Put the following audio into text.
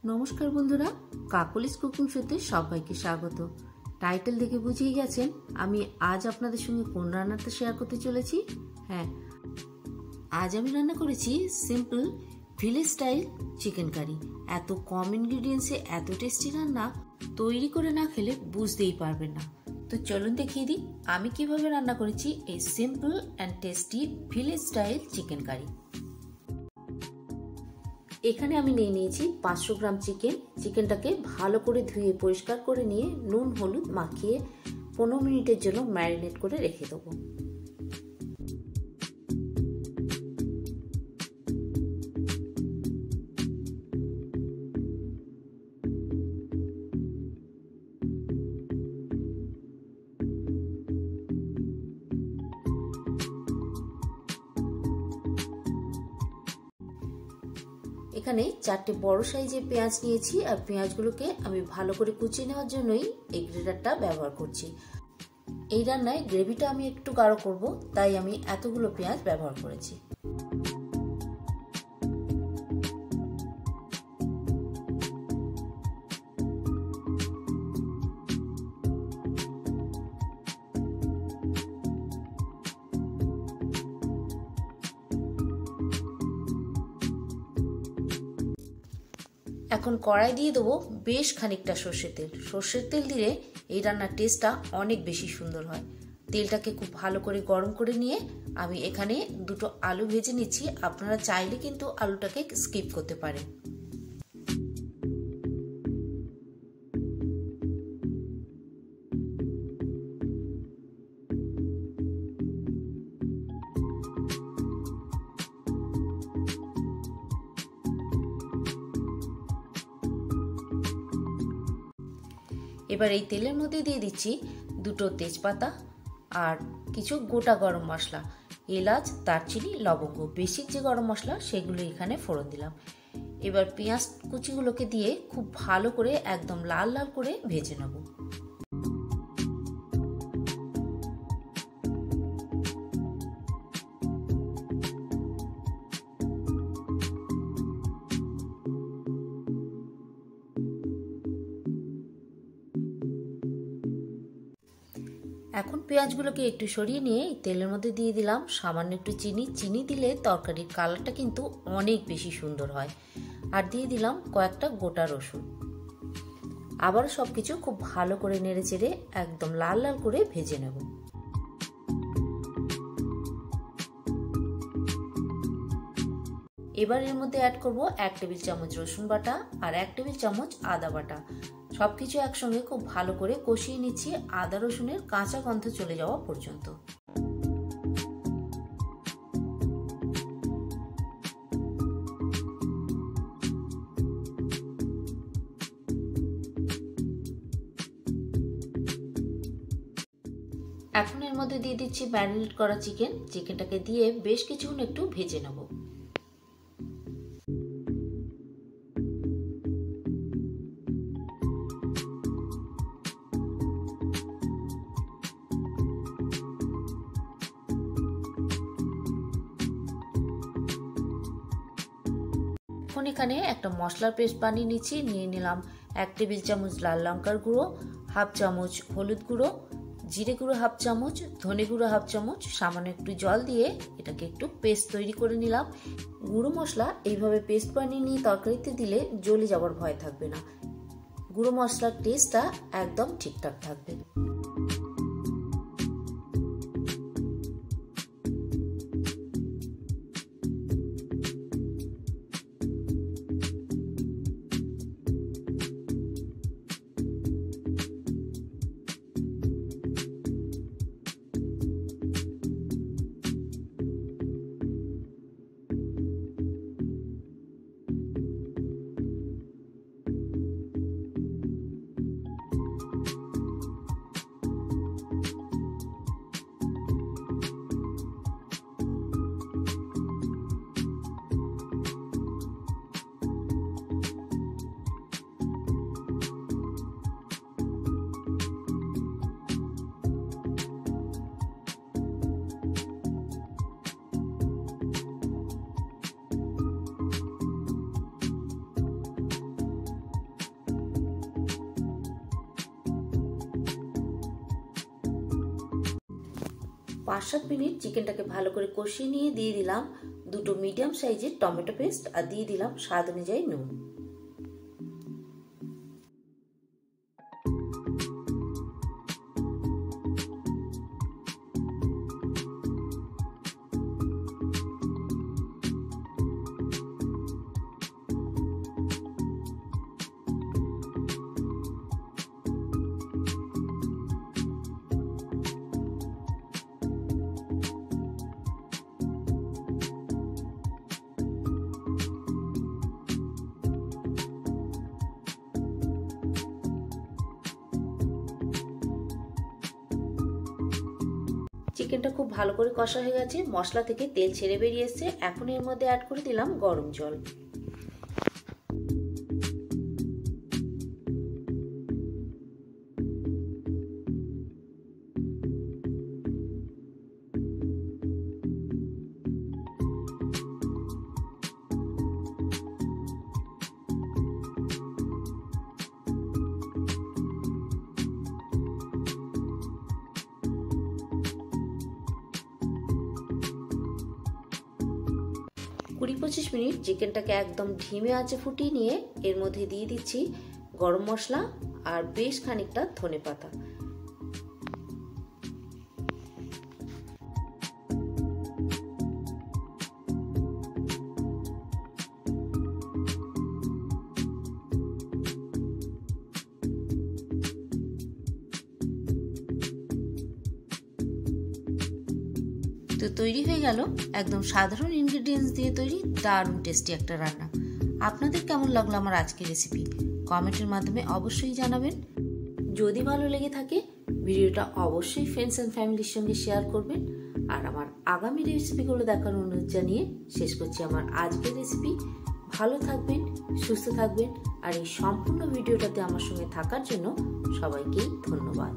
নমস্কার বন্ধুরা, কাকলিস কুকিং শোতে সবাইকে স্বাগত। টাইটেল দেখে বুঝেই গেছেন আমি আজ আপনাদের সঙ্গে কোন রান্নাটা শেয়ার করতে চলেছি। হ্যাঁ, আজ আমি রান্না করেছি simple village style chicken curry. এত কম ইনগ্রিডিয়েন্টসে এত টেস্টি রান্না তৈরি করে না খেলে বুঝতেই পারবেন না। তো চলুন দেখিয়ে দিই আমি কিভাবে রান্না করেছি এই simple and tasty village style chicken curry. এখানে আমি নিয়েছি 500 গ্রাম চিকেনটাকে ভালো করে ধুয়ে পরিষ্কার করে নিয়ে নুন হলুদ মাখিয়ে 15 মিনিটের জন্য ম্যারিনেট করে রেখে দেবো। এখানে 4টে বড় সাইজের পেঁয়াজ নিয়েছি আর পেঁয়াজগুলোকে আমি ভালো করে কুচিয়ে নেওয়ার জন্যই এই গ্রেটারটা ব্যবহার করছি। এই রান্নায় গ্রেভিটা আমি একটু গাঢ় করব, তাই আমি এতগুলো পেঁয়াজ ব্যবহার করেছি। এখন কড়াই দিয়ে দেবো বেশ খানিকটা সর্ষের তেল। সর্ষের তেল দিলে এই রান্নার টেস্টটা অনেক বেশি সুন্দর হয়। তেলটাকে খুব ভালো করে গরম করে নিয়ে আমি এখানে 2টো আলু ভেজে নিচ্ছি। আপনারা চাইলে কিন্তু আলুটাকে স্কিপ করতে পারেন। এবার এই তেলের মধ্যে দিয়ে দিচ্ছি 2টো তেজপাতা আর কিছু গোটা গরম মশলা, এলাচ, দারচিনি, লবঙ্গ, বেসিক যে গরম মশলা সেগুলো এখানে ফোড়ন দিলাম। এবার পেঁয়াজ কুচিগুলোকে দিয়ে খুব ভালো করে একদম লাল লাল করে ভেজে নেব। এখন পেঁয়াজগুলোকে একটু সরিয়ে নিয়ে তেলের মধ্যে দিয়ে দিলাম সামান্য একটু চিনি দিলে তরকারির কালারটা কিন্তু অনেক বেশি সুন্দর হয়। আর দিয়ে দিলাম কয়েকটা গোটা রসুন। আবার সবকিছু খুব ভালো করে নেড়ে চেড়ে একদম লাল লাল করে ভেজে নেব। এবার এর মধ্যে অ্যাড করব 1 টেবিল চামচ রসুন বাটা আর 1 টেবিল চামচ আদা বাটা। সবকিছু একসঙ্গে খুব ভালো করে কষিয়ে নিচ্ছি আদা রসুনের কাঁচা গন্ধ চলে যাওয়া পর্যন্ত। এখন এর মধ্যে দিয়ে দিচ্ছি ম্যারিনেট করা চিকেনটাকে দিয়ে বেশ কিছুক্ষণ একটু ভেজে নেব। এখন এখানে একটা মশলার পেস্ট বানিয়ে নিচ্ছি। নিয়ে নিলাম 1 টেবিল চামচ লাল লঙ্কার গুঁড়ো, 1/2 চামচ হলুদ গুঁড়ো, জিরে গুঁড়ো 1/2 চামচ, ধনে গুঁড়ো 1/2 চামচ, সামান্য একটু জল দিয়ে এটাকে একটু পেস্ট তৈরি করে নিলাম। গুঁড়ো মশলা এইভাবে পেস্ট বানিয়ে নিয়ে তরকারিতে দিলে জ্বলে যাওয়ার ভয় থাকবে না। গুঁড়ো মশলার টেস্টটা একদম ঠিকঠাক থাকবে। 5-7 মিনিট চিকেনটাকে ভালো করে কষিয়ে নিয়ে দিয়ে দিলাম 2 মিডিয়াম সাইজের টমেটো পেস্ট আর দিয়ে দিলাম স্বাদ অনুযায়ী নুন। চিকেনটা খুব ভালো করে কষা হয়ে গেছে, মশলা থেকে তেল ছেড়ে বেরিয়ে এসেছে। এখন এর মধ্যে অ্যাড করে দিলাম গরম জল। কুড়ি 25 মিনিট চিকেনটাকে একদম ধিমে আঁচে ফুটিয়ে নিয়ে এর মধ্যে দিয়ে দিচ্ছি গরম মশলা আর বেশ খানিকটা ধনেপাতা। তো তৈরি হয়ে গেল একদম সাধারণ ইনগ্রেডিয়েন্টস দিয়ে তৈরি দারুণ টেস্টি একটা রান্না। আপনাদের কেমন লাগলো আমার আজকের রেসিপি কমেন্টের মাধ্যমে অবশ্যই জানাবেন। যদি ভালো লেগে থাকে ভিডিওটা অবশ্যই ফ্রেন্ডস অ্যান্ড ফ্যামিলির সঙ্গে শেয়ার করবেন। আর আমার আগামী রেসিপিগুলো দেখার অনুরোধ জানিয়ে শেষ করছি আমার আজকের রেসিপি। ভালো থাকবেন, সুস্থ থাকবেন আর এই সম্পূর্ণ ভিডিওটাতে আমার সঙ্গে থাকার জন্য সবাইকেই ধন্যবাদ।